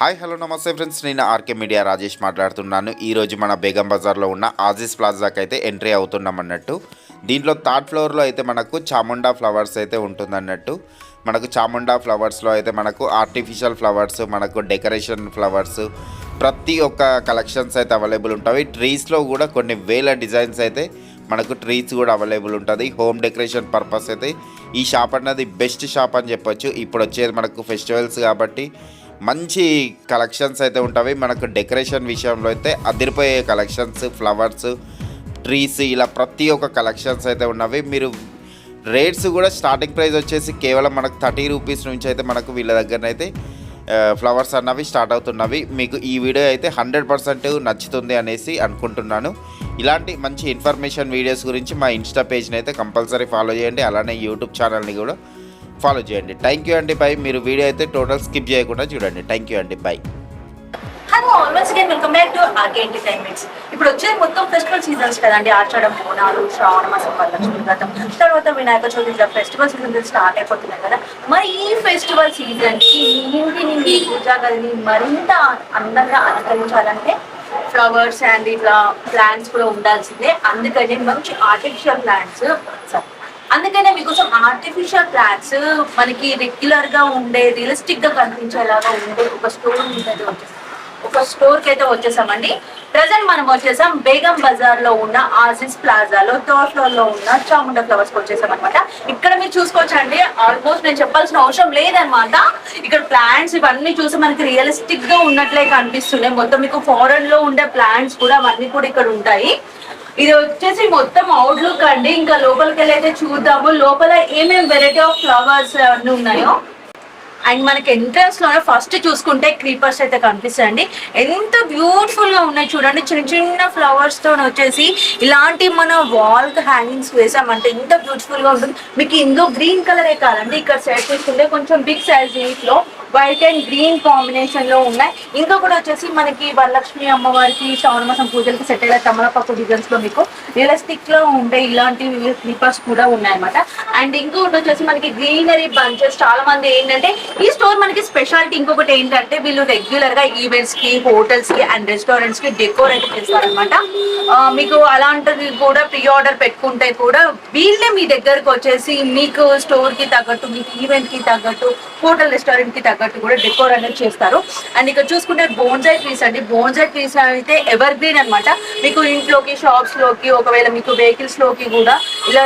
Hi hello నమస్తే friends, నేను RK media Rajesh మాట్లాడుతున్నాను. ఈరోజు మన బేగం బజార్లో ఉన్న ఆజీస్ ప్లాజాకి అయితే ఎంట్రీ అవుతున్నాం అన్నట్టు. దీంట్లో థర్డ్ ఫ్లోర్లో అయితే మనకు చాముండా ఫ్లవర్స్ అయితే ఉంటుందన్నట్టు. మనకు చాముండా ఫ్లవర్స్లో అయితే మనకు ఆర్టిఫిషియల్ ఫ్లవర్స్, మనకు డెకరేషన్ ఫ్లవర్స్, ప్రతి ఒక్క కలెక్షన్స్ అయితే అవైలబుల్ ఉంటాయి. ట్రీస్లో కూడా కొన్ని వేల డిజైన్స్ అయితే మనకు ట్రీస్ కూడా అవైలబుల్ ఉంటుంది. హోమ్ డెకరేషన్ పర్పస్ అయితే ఈ షాప్ అన్నది బెస్ట్ షాప్ అని చెప్పొచ్చు. ఇప్పుడు వచ్చేది మనకు ఫెస్టివల్స్ కాబట్టి మంచి కలెక్షన్స్ అయితే ఉంటాయి. మనకు డెకరేషన్ విషయంలో అయితే అదిరిపోయే కలెక్షన్స్, ఫ్లవర్స్, ట్రీస్, ఇలా ప్రతి ఒక్క కలెక్షన్స్ అయితే ఉన్నవి. మీరు రేట్స్ కూడా స్టార్టింగ్ ప్రైస్ వచ్చేసి కేవలం మనకు 30 రూపీస్ నుంచి అయితే మనకు వీళ్ళ దగ్గరనైతే ఫ్లవర్స్ అన్నవి స్టార్ట్ అవుతున్నవి. మీకు ఈ వీడియో అయితే 100% నచ్చుతుంది అనేసి అనుకుంటున్నాను. ఇలాంటి మంచి ఇన్ఫర్మేషన్ వీడియోస్ గురించి మా ఇన్స్టా పేజ్ని అయితే కంపల్సరీ ఫాలో చేయండి. అలానే యూట్యూబ్ ఛానల్ని కూడా ఫాలో చేయండి. థ్యాంక్ యూ అండి, బై. మీరు వీడియో అయితే టోటల్ స్కిప్ చేయకుండా చూడండి. థ్యాంక్ యూ అండి, bye. Hello, always again welcome back to RK Entertainments. ఇప్పుడు వచ్చేది మొత్తం ఫెస్టివల్ సీజన్స్ కదండి. ఆషాఢం, బోనాలు, శ్రావణ మాసం, వరలక్ష్మి వ్రతం, తర్వాత వినాయక చవితి, ఇట్లా ఫెస్టివల్ సీజన్ స్టార్ట్ అయిపోతున్నాయి కదా. మరి ఈ ఫెస్టివల్ సీజన్ కి ఇంటి నుండి పూజా గదిని మరింత అందంగా అలంకరించాలంటే ఫ్లవర్స్ అండ్ ఇట్లా ప్లాంట్స్ కూడా ఉండాల్సిందే. అందుకని మంచి ఆర్టిఫిషియల్ ప్లాంట్స్, అందుకనే మీకోసం ఆర్టిఫిషియల్ ప్లాంట్స్ మనకి రెగ్యులర్ గా ఉండే, రియలిస్టిక్ గా కనిపించేలాగా ఉండే ఒక స్టోర్ కి అయితే వచ్చేసామండి. ప్రజెంట్ మనం వచ్చేసాం బేగం బజార్ లో ఉన్న ఆజీస్ ప్లాజాలో థర్డ్ ఫ్లోర్ లో ఉన్న చాముండా ఫ్లవర్స్ కి వచ్చేసాం అనమాట. ఇక్కడ మీరు చూసుకోవచ్చండి, ఆల్మోస్ట్ నేను చెప్పాల్సిన అవసరం లేదనమాట. ఇక్కడ ప్లాంట్స్ ఇవన్నీ చూసి మనకి రియలిస్టిక్ గా ఉన్నట్లే కనిపిస్తున్నాయి. మొత్తం మీకు ఫారెన్ లో ఉండే ప్లాంట్స్ కూడా అవన్నీ కూడా ఇక్కడ ఉంటాయి. ఇది వచ్చేసి మొత్తం అవుట్లుక్ అండి. ఇంకా లోపలికి వెళ్ళి అయితే చూద్దాము లోపల ఏమేమి వెరైటీ ఆఫ్ ఫ్లవర్స్ అన్నీ ఉన్నాయో. అండ్ మనకి ఎంట్రన్స్ లోనే ఫస్ట్ చూసుకుంటే క్రీపర్స్ అయితే కనిపిస్తాయండి. ఎంత బ్యూటిఫుల్ గా ఉన్నాయి చూడండి. చిన్న చిన్న ఫ్లవర్స్ తో వచ్చేసి ఇలాంటి మన వాల్ కి హ్యాంగింగ్స్ వేసామంటే ఎంత బ్యూటిఫుల్ గా ఉంటుంది. మీకు ఇందులో గ్రీన్ కలరే కాదండి, ఇక్కడ సైడ్ చూసుకుంటే కొంచెం బిగ్ సైజ్ లో వైట్ అండ్ గ్రీన్ కాంబినేషన్ లో ఉన్నాయి. ఇంకా కూడా వచ్చేసి మనకి వరలక్ష్మి అమ్మవారికి శ్రావణ మాసం పూజలకి సెట్ అయ్యే తమలపాకు డిజైన్స్ లో మీకు రియలిస్టిక్ లో ఉండే ఇలాంటి క్రీపర్స్ కూడా ఉన్నాయన్నమాట. అండ్ ఇంకొకటి వచ్చేసి మనకి గ్రీనరీ బంచెస్. చాలా మంది ఏంటంటే ఈ స్టోర్ మనకి స్పెషాలిటీ ఇంకొకటి ఏంటంటే వీళ్ళు రెగ్యులర్ గా ఈవెంట్స్ కి, హోటల్స్ కి అండ్ రెస్టారెంట్స్ కి డెకోరేట్ చేస్తారనమాట. మీకు అలాంటిది కూడా ప్రీ ఆర్డర్ పెట్టుకుంటే కూడా వీళ్ళే మీ దగ్గరకు వచ్చేసి మీకు స్టోర్ కి తగ్గట్టు, మీకు ఈవెంట్ కి తగ్గట్టు, హోటల్ రెస్టారెంట్ కి తగ్గట్టు కూడా డెకోర్ అనేది చేస్తారు. అండ్ ఇక్కడ చూసుకుంటే బోన్సై ట్రీస్ అండి. బోన్సై ట్రీస్ అయితే ఎవర్ గ్రీన్ అనమాట. మీకు ఇంట్లోకి, షాప్స్ లోకి, ఒకవేళ మీకు వెహికల్స్ లోకి కూడా ఇలా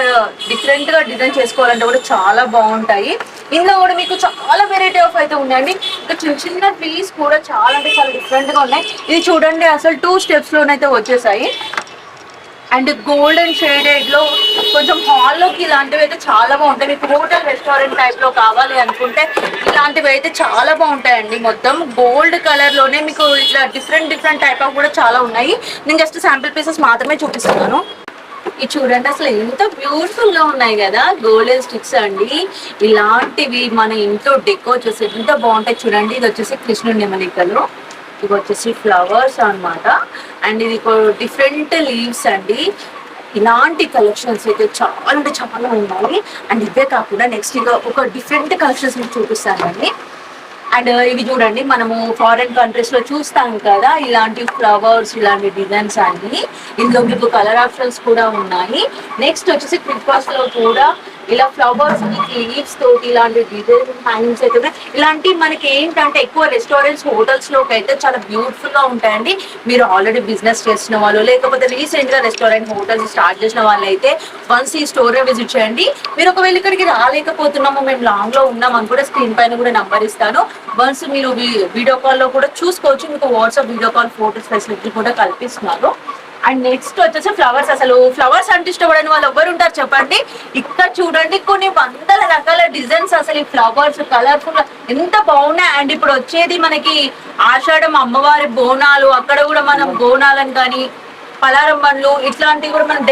డిఫరెంట్ గా డిజైన్ చేసుకోవాలంటే కూడా చాలా బాగుంటాయి. ఇందులో కూడా మీకు చాలా వెరైటీ ఆఫ్ అయితే ఉన్నాయండి. ఇంకా చిన్న చిన్న ట్రీస్ కూడా చాలా అంటే చాలా డిఫరెంట్ గా ఉన్నాయి. ఇది చూడండి, అసలు 2 స్టెప్స్ లోనైతే వచ్చేసాయి. అండ్ గోల్డెన్ షేడెడ్ లో కొంచెం హాల్లోకి ఇలాంటివి అయితే చాలా బాగుంటాయి. మీకు హోటల్ రెస్టారెంట్ టైప్ లో కావాలి అనుకుంటే ఇలాంటివి అయితే చాలా బాగుంటాయండి. మొత్తం గోల్డ్ కలర్ లోనే మీకు ఇట్లా డిఫరెంట్ టైప్ ఆఫ్ కూడా చాలా ఉన్నాయి. నేను జస్ట్ శాంపిల్ పీసెస్ మాత్రమే చూపిస్తున్నాను. ఇది చూడండి, అసలు ఎంత బ్యూటిఫుల్ గా ఉన్నాయి కదా, గోల్డెన్ స్టిక్స్ అండి. ఇలాంటివి మన ఇంట్లో డెకోర్ చేసి ఎంత బాగుంటాయి చూడండి. ఇది వచ్చేసి కృష్ణుడి నెమలికలు, ఇవి వచ్చేసి ఫ్లవర్స్ అన్నమాట. అండ్ ఇది డిఫరెంట్ లీవ్స్ అండి. ఇలాంటి కలెక్షన్స్ అయితే చాలా అంటే చాలా ఉన్నాయి. అండ్ ఇవే కాకుండా నెక్స్ట్ ఇంకా ఒక డిఫరెంట్ కలెక్షన్స్ మీకు చూపిస్తానండి. అండ్ ఇవి చూడండి, మనము ఫారెన్ కంట్రీస్ లో చూస్తాం కదా ఇలాంటి ఫ్లవర్స్, ఇలాంటి డిజైన్స్ అన్ని. ఇందులో మీకు కలర్ ఆప్షన్స్ కూడా ఉన్నాయి. నెక్స్ట్ వచ్చేసి క్రిస్మస్ లో కూడా ఇలా ఫ్లవర్స్ లీవ్స్ తోటి ఇలాంటి డిజైన్ హ్యాంగింగ్స్ అయితే ఉన్నాయి. ఇలాంటి మనకి ఏంటంటే ఎక్కువ రెస్టారెంట్స్, హోటల్స్ లోకి అయితే చాలా బ్యూటిఫుల్ గా ఉంటాయండి. మీరు ఆల్రెడీ బిజినెస్ చేసిన వాళ్ళు, లేకపోతే రీసెంట్ గా రెస్టారెంట్, హోటల్స్ స్టార్ట్ చేసిన వాళ్ళు అయితే వన్స్ ఈ స్టోర్ విజిట్ చేయండి. మీరు ఒకవేళ ఇక్కడికి రాలేకపోతున్నాము, మేము లాంగ్ లో ఉన్నాం అని కూడా స్క్రీన్ పైన కూడా నంబర్ ఇస్తాను. వన్స్ మీరు వీడియో కాల్ లో కూడా చూసుకోవచ్చు. మీకు WhatsApp video call photos facility కూడా కల్పిస్తున్నారు. అండ్ నెక్స్ట్ వచ్చేసి ఫ్లవర్స్. అసలు ఫ్లవర్స్ అంటే ఇష్టపడని వాళ్ళు ఎవరు ఉంటారు చెప్పండి. ఇక్కడ చూడండి, కొన్ని వందల రకాల డిజైన్స్. అసలు ఈ ఫ్లవర్స్ కలర్ఫుల్ ఎంత బాగున్నాయి. అండ్ ఇప్పుడు వచ్చేది మనకి ఆషాఢం అమ్మవారి బోనాలు, అక్కడ కూడా మనం బోనాలను కానీ పలారం బండ్లు ఇట్లాంటివి కూడా మనం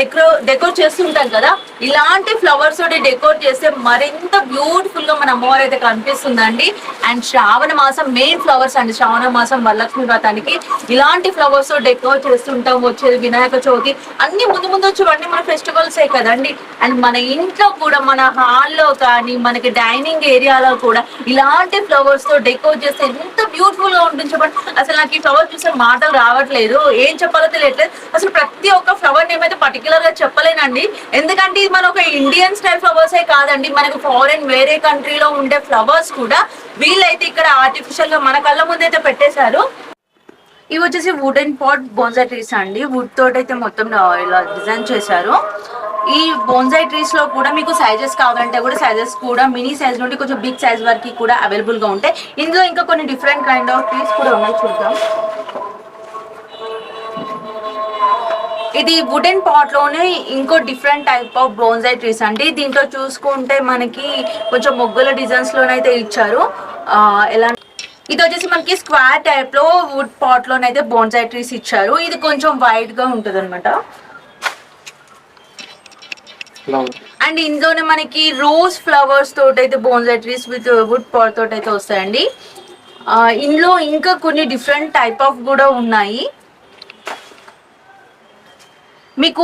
డెకోర్ చేస్తుంటాం కదా. ఇలాంటి ఫ్లవర్స్ తోటి డెకోర్ చేస్తే మరింత బ్యూటిఫుల్ గా మన అమ్మవారు అయితే కనిపిస్తుందండి. అండ్ శ్రావణ మాసం మెయిన్ ఫ్లవర్స్ అండి. శ్రావణ మాసం వరలక్ష్మి వ్రతానికి ఇలాంటి ఫ్లవర్స్ డెకరేట్ చేస్తుంటాం. వచ్చేది వినాయక చవితి అన్ని ముందు ముందు వచ్చేవన్నీ మన ఫెస్టివల్సే కదండి. అండ్ మన ఇంట్లో కూడా మన హాల్లో కానీ మనకి డైనింగ్ ఏరియాలో కూడా ఇలాంటి ఫ్లవర్స్ తో డెకరేట్ చేస్తే ఎంత బ్యూటిఫుల్ గా ఉంటుంది చెప్పండి. అసలు నాకు ఈ ఫ్లవర్ చూసే మాటలు రావట్లేదు, ఏం చెప్పాలో తెలియట్లేదు. అసలు ప్రతి ఒక్క ఫ్లవర్ నేమ్ అయితే పర్టికులర్ గా చెప్పలేనండి, ఎందుకంటే ఇది మన ఒక ఇండియన్ స్టైల్ ఫ్లవర్సే కాదండి, మనకు ఫారెన్ వేరే కంట్రీలో ఉండే ఫ్లవర్స్ కూడా వీళ్ళైతే ఇక్కడ ఆర్టిఫిషియల్ గా మన కళ్ళ ముందైతే పెట్టేశారు. ఇవి వచ్చేసి వుడెన్ పాట్ బోన్సాయి ట్రీస్ అండి. వుడ్ తోటి అయితే మొత్తం ఇలా డిజైన్ చేశారు. ఈ బోన్సాయి ట్రీస్ లో కూడా మీకు సైజెస్ కావాలంటే కూడా సైజెస్ కూడా మినీ సైజ్ నుండి కొంచెం బిగ్ సైజ్ వరకు కూడా అవైలబుల్ గా ఉంటాయి. ఇందులో ఇంకా కొన్ని డిఫరెంట్ కైండ్ ఆఫ్ ట్రీస్ కూడా ఉన్నాయి, చూద్దాం. ఇది వుడెన్ పాట్ లోనే ఇంకో different type of bonsai trees అండి. దీంట్లో చూసుకుంటే మనకి కొంచెం మొగ్గుల డిజైన్స్ లోనైతే ఇచ్చారు. ఎలా ఇది వచ్చేసి మనకి స్క్వేర్ టైప్ లో వుడ్ పాట్ లోనైతే బోన్సాయి ట్రీస్ ఇచ్చారు. ఇది కొంచెం వైడ్ గా ఉంటది అనమాట. అండ్ ఇందులోనే మనకి రోజ్ ఫ్లవర్స్ తోటి అయితే bonsai trees with wood pot తోటి అయితే వస్తాయండి. ఇందులో ఇంకా కొన్ని డిఫరెంట్ టైప్ ఆఫ్ కూడా ఉన్నాయి. మీకు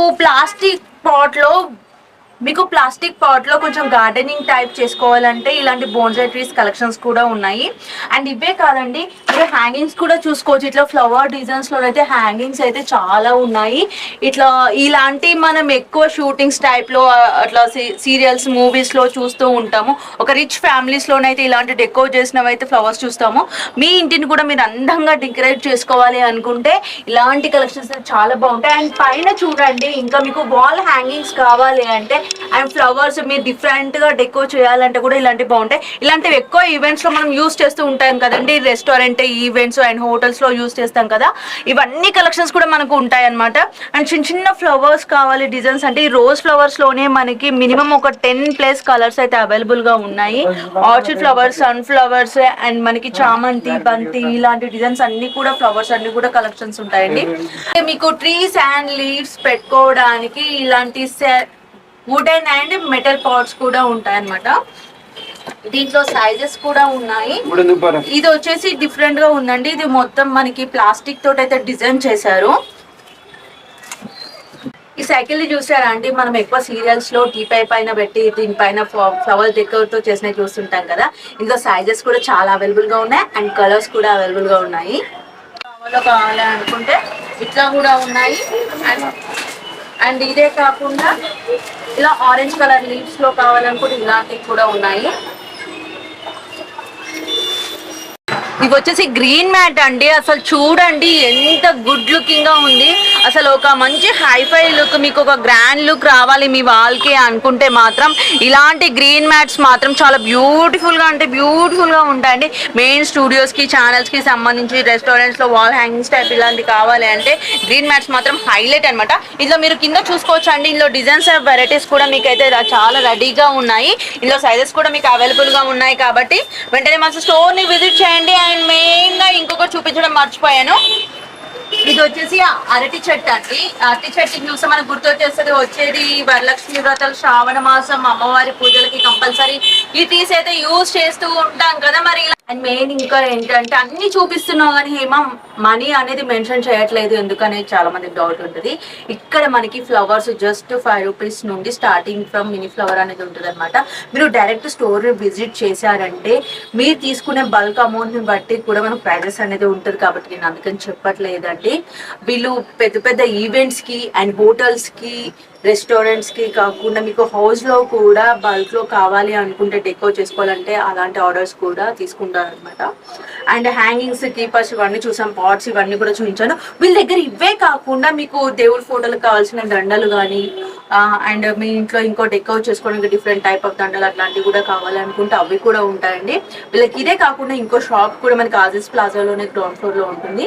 ప్లాస్టిక్ పాట్ లో కొంచెం గార్డెనింగ్ టైప్ చేసుకోవాలంటే ఇలాంటి బోన్సాయి ట్రీస్ కలెక్షన్స్ కూడా ఉన్నాయి. అండ్ ఇవే కాదండి, మీరు హ్యాంగింగ్స్ కూడా చూసుకోవచ్చు. ఇట్లా ఫ్లవర్ డిజైన్స్ లో అయితే హ్యాంగింగ్స్ అయితే చాలా ఉన్నాయి. ఇట్లా ఇలాంటి మనం ఎక్కువ షూటింగ్స్ టైప్ లో అట్లా సీరియల్స్ మూవీస్ లో చూస్తూ ఉంటాము. ఒక రిచ్ ఫ్యామిలీస్ లోనైతే ఇలాంటి డెకోర్ చేసినవి అయితే ఫ్లవర్స్ చూస్తాము. మీ ఇంటిని కూడా మీరు అందంగా డెకరేట్ చేసుకోవాలి అనుకుంటే ఇలాంటి కలెక్షన్స్ చాలా బాగుంటాయి. అండ్ పైన చూడండి, ఇంకా మీకు వాల్ హ్యాంగింగ్స్ కావాలి అంటే అండ్ ఫ్లవర్స్ మీరు డిఫరెంట్ గా డెకోర్ చేయాలంటే కూడా ఇలాంటివి బాగుంటాయి. ఇలాంటివి ఎక్కువ ఈవెంట్స్ లో మనం యూస్ చేస్తూ ఉంటాం కదండి, రెస్టారెంట్ ఈవెంట్స్ అండ్ హోటల్స్ లో యూస్ చేస్తాం కదా. ఇవన్నీ కలెక్షన్స్ కూడా మనకు ఉంటాయి అనమాట. అండ్ చిన్న చిన్న ఫ్లవర్స్ కావాలి డిజైన్స్ అంటే ఈ రోజ్ ఫ్లవర్స్ లోనే మనకి మినిమం ఒక 10+ కలర్స్ అయితే అవైలబుల్ గా ఉన్నాయి. Orchid flowers, sunflowers and మనకి చామంతి, బంతి ఇలాంటి డిజైన్స్ అన్ని కూడా ఫ్లవర్స్ అన్ని కూడా కలెక్షన్స్ ఉంటాయండి. మీకు ట్రీస్ అండ్ లీవ్స్ పెట్టుకోవడానికి ఇలాంటి వుడెన్ అండ్ మెటల్ పాట్స్ కూడా ఉంటాయి అన్నమాట. దీంట్లో సైజెస్ కూడా ఉన్నాయి. ఇది వచ్చేసి డిఫరెంట్ గా ఉందండి. ఇది మొత్తం మనకి ప్లాస్టిక్ తోటి అయితే డిజైన్ చేశారు. ఈ సైకిల్ ని చూసారా అండి, మనం ఎక్కువ సీరియల్స్ లో టీపై పైన పెట్టి దీనిపైన ఫ్లవర్ డెకోర్ తో చేసినవి చూస్తుంటాం కదా. ఇందులో సైజెస్ కూడా చాలా అవైలబుల్ గా ఉన్నాయి అండ్ కలర్స్ కూడా అవైలబుల్ గా ఉన్నాయి. కావాలి అనుకుంటే ఇట్లా కూడా ఉన్నాయి. అండ్ ఇదే కాకుండా ఇలా ఆరెంజ్ కలర్ లీవ్స్ లో కావాలనుకుంటే ఇలాంటివి కూడా ఉన్నాయి. ఇవి వచ్చేసి గ్రీన్ మ్యాట్ అండి. అసలు చూడండి ఎంత గుడ్ లుకింగ్ గా ఉంది. అసలు ఒక మంచి హైఫై లుక్, మీకు ఒక గ్రాండ్ లుక్ రావాలి మీ వాల్కి అనుకుంటే మాత్రం ఇలాంటి గ్రీన్ మ్యాట్స్ మాత్రం చాలా బ్యూటిఫుల్ గా అంటే బ్యూటిఫుల్ గా ఉంటాయండి. మెయిన్ స్టూడియోస్ కి ఛానల్స్ కి సంబంధించి రెస్టారెంట్స్ లో వాల్ హ్యాంగింగ్స్ టైప్ ఇలాంటి కావాలి అంటే గ్రీన్ మ్యాట్స్ మాత్రం హైలైట్ అనమాట. ఇందులో మీరు కింద చూసుకోవచ్చు అండి, ఇందులో డిజైన్స్ ఆఫ్ వెరైటీస్ కూడా మీకు అయితే చాలా రెడీగా ఉన్నాయి. ఇందులో సైజెస్ కూడా మీకు అవైలబుల్ గా ఉన్నాయి. కాబట్టి వెంటనే మన స్టోర్ ని విజిట్ చేయండి. అండ్ మెయిన్ గా ఇంకొకటి చూపించడం మర్చిపోయాను, ఇది వచ్చేసి అరటి చెట్టు అండి. అరటి చెట్టు చూస్తే మనకు గుర్తొచ్చేస్తుంది వచ్చేది వరలక్ష్మి వ్రతాలు, శ్రావణ మాసం, అమ్మవారి పూజలకి కంపల్సరీ ఈ ట్రీస్ అయితే యూజ్ చేస్తూ ఉంటాం కదా. మరి అండ్ మెయిన్ ఇంకా ఏంటంటే అన్ని చూపిస్తున్నాం కానీ హేమా మనీ అనేది మెన్షన్ చేయట్లేదు ఎందుకనేది చాలా మందికి డౌట్ ఉంటుంది. ఇక్కడ మనకి ఫ్లవర్స్ జస్ట్ 5 రూపీస్ నుండి స్టార్టింగ్ ఫ్రమ్ మినీ ఫ్లవర్ అనేది ఉంటుంది అనమాట. మీరు డైరెక్ట్ స్టోర్ విజిట్ చేశారంటే మీరు తీసుకునే బల్క్ అమౌంట్ ని బట్టి కూడా మనకు ప్రైజెస్ అనేది ఉంటుంది. కాబట్టి నేను అందుకని చెప్పట్లేదండి. వీళ్ళు పెద్ద పెద్ద ఈవెంట్స్ కి అండ్ హోటల్స్ కి రెస్టారెంట్స్ కి కాకుండా మీకు హౌస్ లో కూడా బల్క్ లో కావాలి అనుకుంటే డెకోర్ చేసుకోవాలంటే అలాంటి ఆర్డర్స్ కూడా తీసుకుంటారు అనమాట. అండ్ హ్యాంగింగ్స్, కీపర్స్ ఇవన్నీ చూసాం, పాట్స్ ఇవన్నీ కూడా చూపించాను. వీళ్ళ దగ్గర ఇవే కాకుండా మీకు దేవుడి ఫోటోలకు కావాల్సిన దండలు కానీ అండ్ మీ ఇంట్లో ఇంకో డెకోర్ చేసుకోవడానికి డిఫరెంట్ టైప్ ఆఫ్ దండలు అట్లాంటివి కూడా కావాలనుకుంటే అవి కూడా ఉంటాయండి. వీళ్ళకి ఇదే కాకుండా ఇంకో షాప్ కూడా మనకి ఆజీస్ ప్లాజాలోనే గ్రౌండ్ ఫ్లోర్ లో ఉంటుంది.